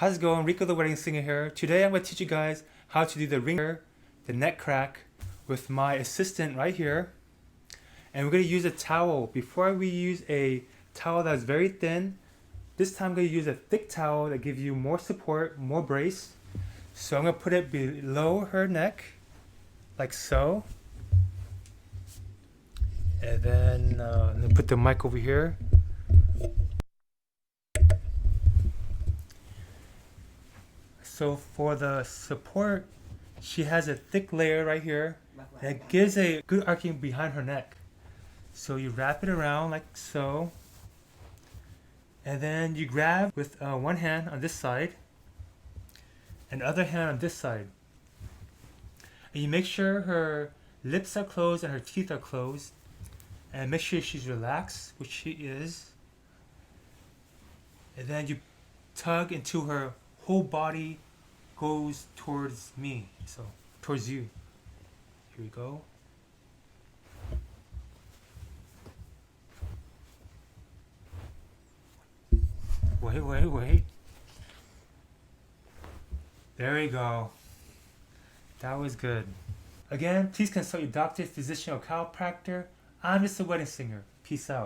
How's it going? Rico the Wedding Singer here. Today I'm going to teach you guys how to do the ringer, the neck crack with my assistant right here. And we're going to use a towel. Before we use a towel that's very thin, this time I'm going to use a thick towel that gives you more support, more brace. So I'm going to put it below her neck, like so. And then I'm going to put the mic over here. So for the support, she has a thick layer right here that gives a good arcing behind her neck. So you wrap it around like so, and then you grab with one hand on this side and the other hand on this side. And you make sure her lips are closed and her teeth are closed, and make sure she's relaxed, which she is. And then you tug until her whole body goes towards me, so towards you. Here we go. Wait. There we go. That was good. Again, please consult your doctor, physician, or chiropractor. I'm just a wedding singer. Peace out.